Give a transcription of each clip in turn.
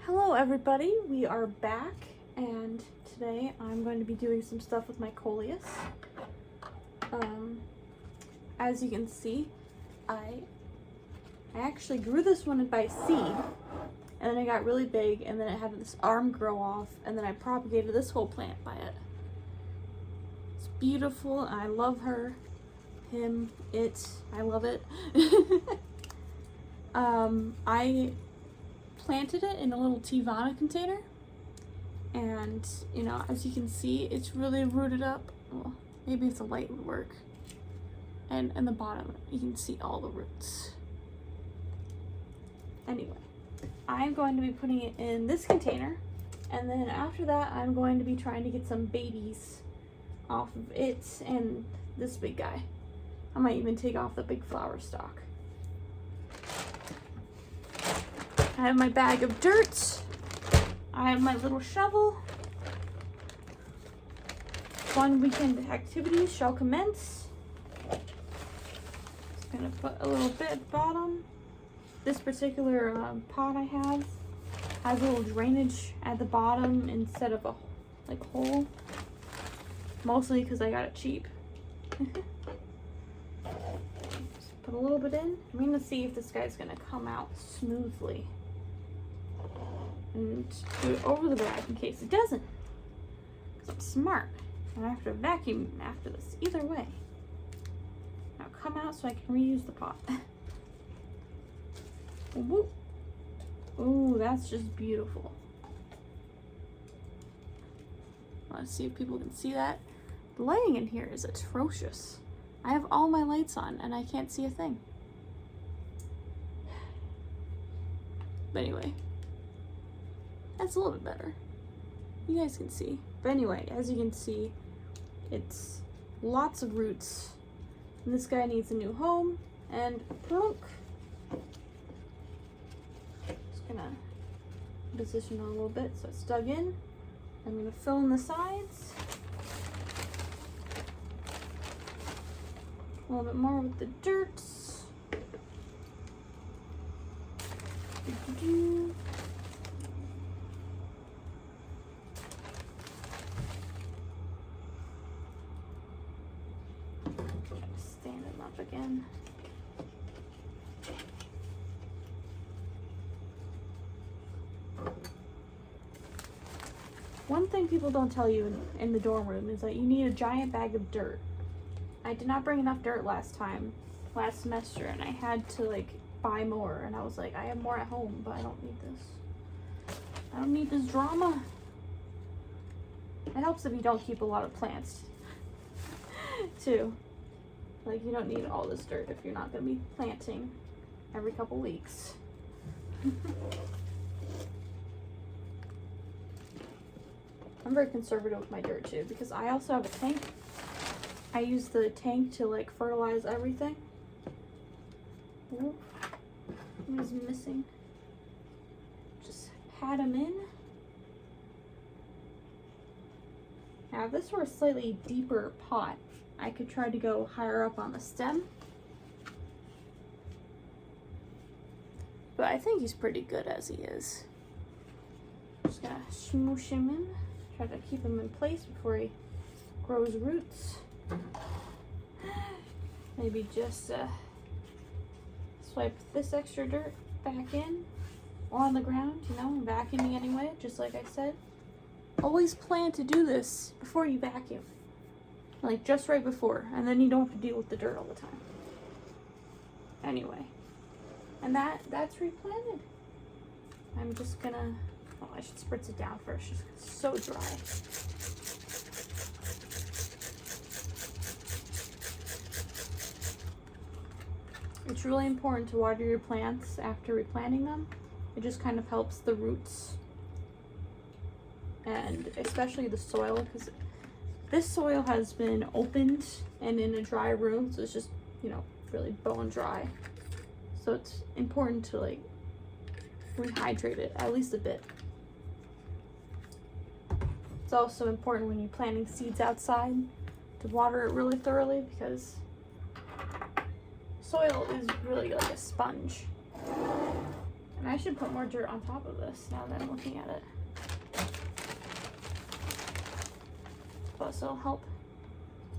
Hello everybody, we are back and today I'm going to be doing some stuff with my Coleus. As you can see, I actually grew this one by seed and then it got really big and then it had this arm grow off and then I propagated this whole plant by it. It's beautiful and I love her, him, it, I love it. I planted it in a little Tivana container and you know, as you can see, it's really rooted up. Well, maybe if the light would work. And in the bottom you can see all the roots. Anyway, I'm going to be putting it in this container and then after that I'm going to be trying to get some babies off of it and this big guy. I might even take off the big flower stalk. I have my bag of dirt. I have my little shovel. Fun weekend activities shall commence. Just gonna put a little bit at the bottom. This particular pot I have has a little drainage at the bottom instead of a hole. Mostly because I got it cheap. Just put a little bit in. I'm gonna see if this guy's gonna come out smoothly. And do it over the bag in case it doesn't. Because I'm smart. And I have to vacuum after this. Either way. Now come out so I can reuse the pot. Woo. Ooh, that's just beautiful. Let's see if people can see that. The lighting in here is atrocious. I have all my lights on and I can't see a thing. But anyway. That's a little bit better. You guys can see. But anyway, as you can see, it's lots of roots. And this guy needs a new home. And plunk. Just gonna position it a little bit so it's dug in. I'm gonna fill in the sides. A little bit more with the dirt. Stand them up again. One thing people don't tell you in the dorm room is that you need a giant bag of dirt. I did not bring enough dirt last semester, and I had to buy more, and I was like, I have more at home, but I don't need this. I don't need this drama. It helps if you don't keep a lot of plants too. You don't need all this dirt if you're not going to be planting every couple weeks. I'm very conservative with my dirt too because I also have a tank. I use the tank to fertilize everything. Ooh, what is missing? Just pat them in. Now if this were a slightly deeper pot, I could try to go higher up on the stem. But I think he's pretty good as he is. Just gonna smoosh him in. Try to keep him in place before he grows roots. Maybe just swipe this extra dirt back in or on the ground, you know, vacuuming anyway, just like I said. Always plan to do this before you vacuum. Just right before, and then you don't have to deal with the dirt all the time. Anyway, and that's replanted. I'm just gonna, oh, I should spritz it down first, just 'cause it's so dry. It's really important to water your plants after replanting them. It just kind of helps the roots and especially the soil, because this soil has been opened and in a dry room, so it's just, you know, really bone dry. So it's important to rehydrate it at least a bit. It's also important when you're planting seeds outside to water it really thoroughly because soil is really like a sponge. And And I should put more dirt on top of this now that I'm looking at it. Plus it'll help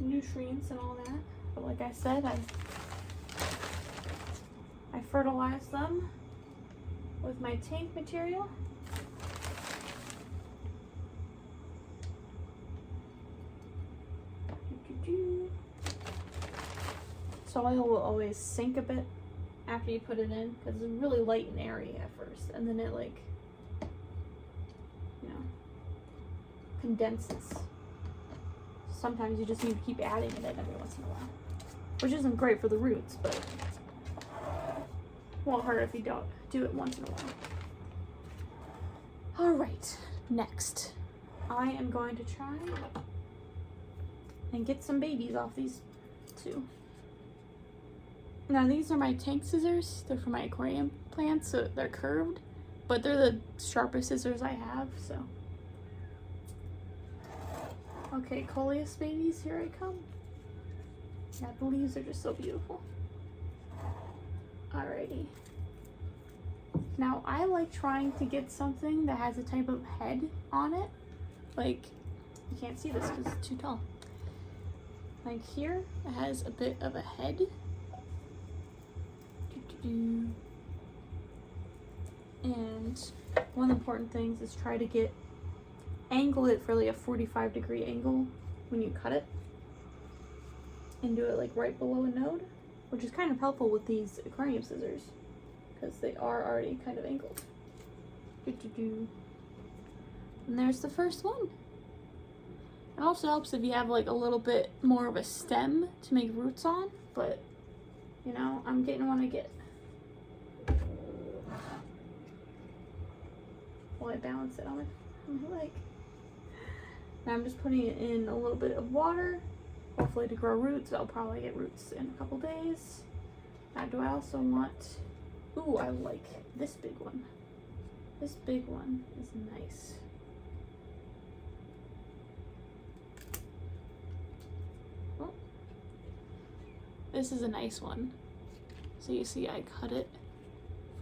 nutrients and all that. But like I said, I fertilize them with my tank material. Soil will always sink a bit after you put it in because it's really light and airy at first, and then it, like, you know, condenses. Sometimes you just need to keep adding it in every once in a while, which isn't great for the roots, but won't hurt if you don't do it once in a while. All right, next, I am going to try and get some babies off these two. Now these are my tank scissors. They're for my aquarium plants, so they're curved, but they're the sharpest scissors I have, so. Okay, Coleus babies, here I come. Yeah, the leaves are just so beautiful. Alrighty. Now I like trying to get something that has a type of head on it. Like, you can't see this because it's too tall. Like here, it has a bit of a head. And one of the important things is try to angle it for like a 45-degree angle when you cut it, and do it like right below a node, which is kind of helpful with these aquarium scissors because they are already kind of angled. And there's the first one. It also helps if you have like a little bit more of a stem to make roots on, but you know, I'm getting what I get. While I balance it on my leg. Now I'm just putting it in a little bit of water, hopefully to grow roots. I'll probably get roots in a couple days. Now do I also want, ooh, I like this big one. This big one is nice. Oh. This is a nice one. So you see I cut it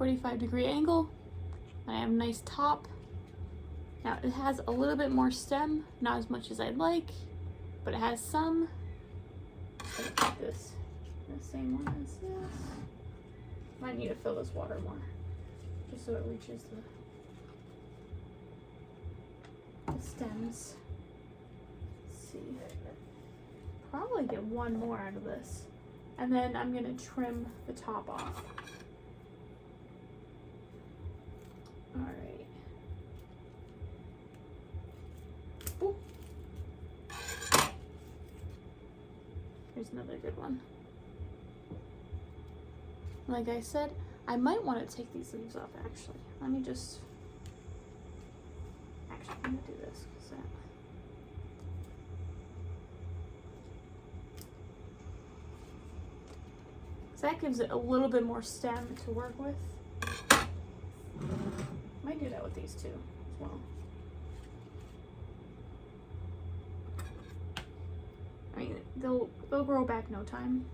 45-degree angle. I have a nice top. Now it has a little bit more stem, not as much as I'd like, but it has some. Like this, the same one as this. Might need to fill this water more, just so it reaches the stems. Let's see, probably get one more out of this, and then I'm gonna trim the top off. All right. Ooh. Here's another good one. Like I said, I might want to take these leaves off actually. Let me just, actually I'm gonna do this because that gives it a little bit more stem to work with. Might do that with these two as well. I mean, they'll grow back no time.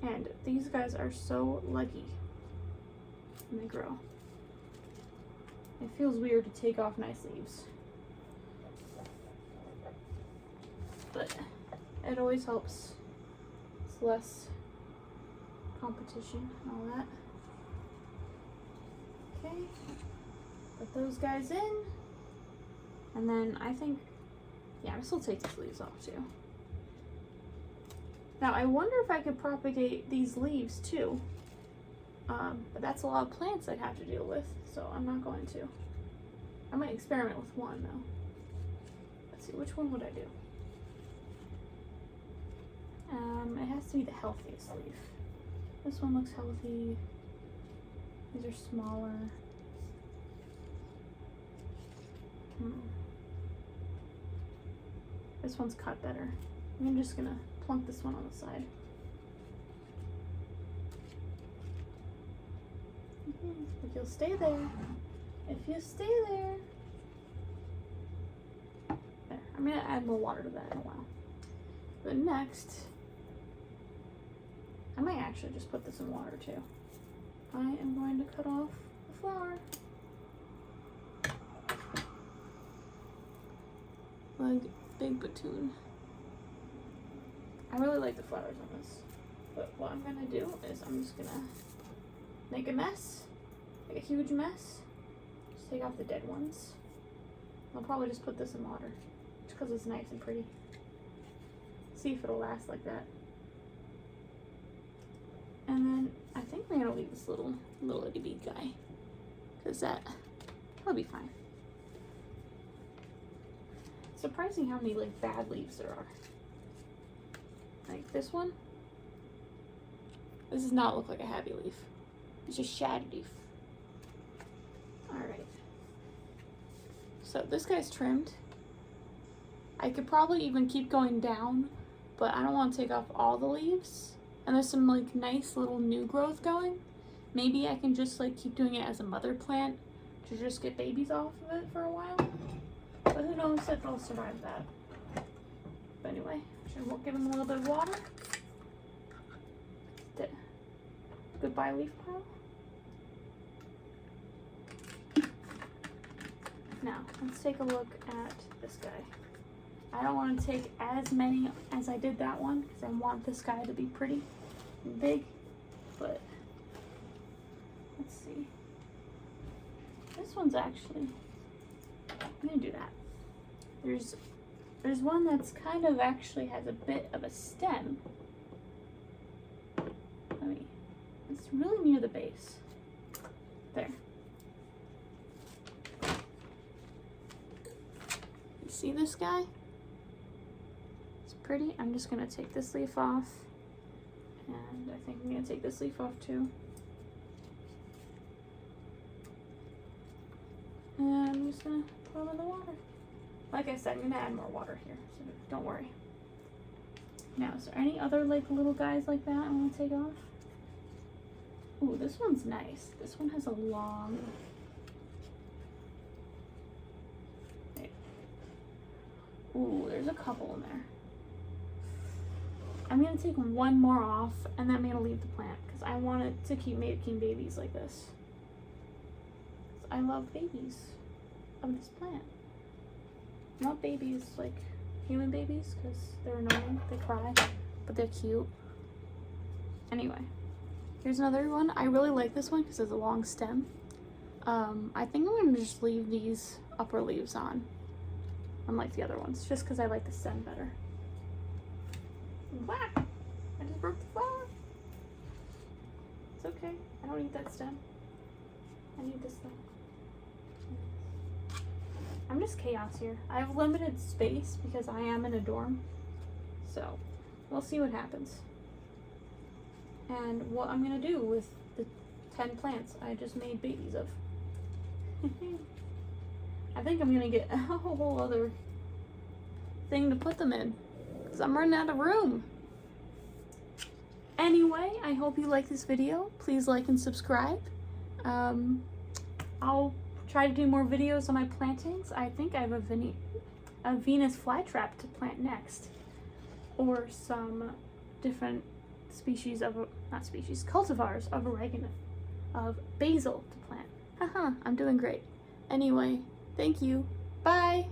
And these guys are so leggy when they grow. It feels weird to take off nice leaves, but it always helps. It's less competition and all that. Okay, put those guys in, and then I think, yeah, I still take these leaves off too. Now I wonder if I could propagate these leaves too, but that's a lot of plants I'd have to deal with, so I'm not going to. I might experiment with one though. Let's see, which one would I do? It has to be the healthiest leaf. This one looks healthy. These are smaller. This one's cut better. I'm just gonna plunk this one on the side. If you'll stay there. If you stay there. There. I'm gonna add more water to that in a while. But next, I might actually just put this in water too. I am going to cut off the flower. Like big batoon. I really like the flowers on this. But what I'm gonna do is I'm just gonna make a mess. Like a huge mess. Just take off the dead ones. I'll probably just put this in water. Just because it's nice and pretty. See if it'll last like that. And then I think we're gonna leave this little itty bitty guy. Because that'll be fine. Surprising how many like bad leaves there are. Like this one. This does not look like a happy leaf. It's just shad leaf. Alright. So this guy's trimmed. I could probably even keep going down, but I don't want to take off all the leaves. And there's some like nice little new growth going. Maybe I can just like keep doing it as a mother plant to just get babies off of it for a while. But who knows if I'll survive that. But anyway, we'll give them a little bit of water. Goodbye leaf pile. Now, let's take a look at this guy. I don't want to take as many as I did that one because I want this guy to be pretty and big, but let's see. This one's actually, I'm gonna do that. There's one that's kind of actually has a bit of a stem. It's really near the base. There. You see this guy? It's pretty. I'm just gonna take this leaf off. And I think I'm gonna take this leaf off too. And I'm just gonna put them in the water. Like I said, I'm gonna add more water here, so don't worry. Now, is there any other like little guys like that I wanna take off? Ooh, this one's nice. This one has a long... Wait. Ooh, there's a couple in there. I'm gonna take one more off and then I'm gonna leave the plant because I want it to keep making babies like this. I love babies of this plant. Not babies like human babies because they're annoying, they cry, but they're cute. Anyway. Here's another one. I really like this one because it's a long stem. I think I'm going to just leave these upper leaves on, unlike the other ones, just because I like the stem better. Whack! I just broke the flower. It's okay. I don't need that stem. I need this though. I'm just chaos here. I have limited space because I am in a dorm. So, we'll see what happens. And what I'm going to do with the 10 plants I just made babies of. I think I'm going to get a whole other thing to put them in. Because I'm running out of room. Anyway, I hope you like this video. Please like and subscribe. I'll try to do more videos on my plantings. I think I have a Venus flytrap to plant next. Or some different species of, not species, cultivars of oregano, of basil to plant. Haha, I'm doing great. Anyway, thank you. Bye!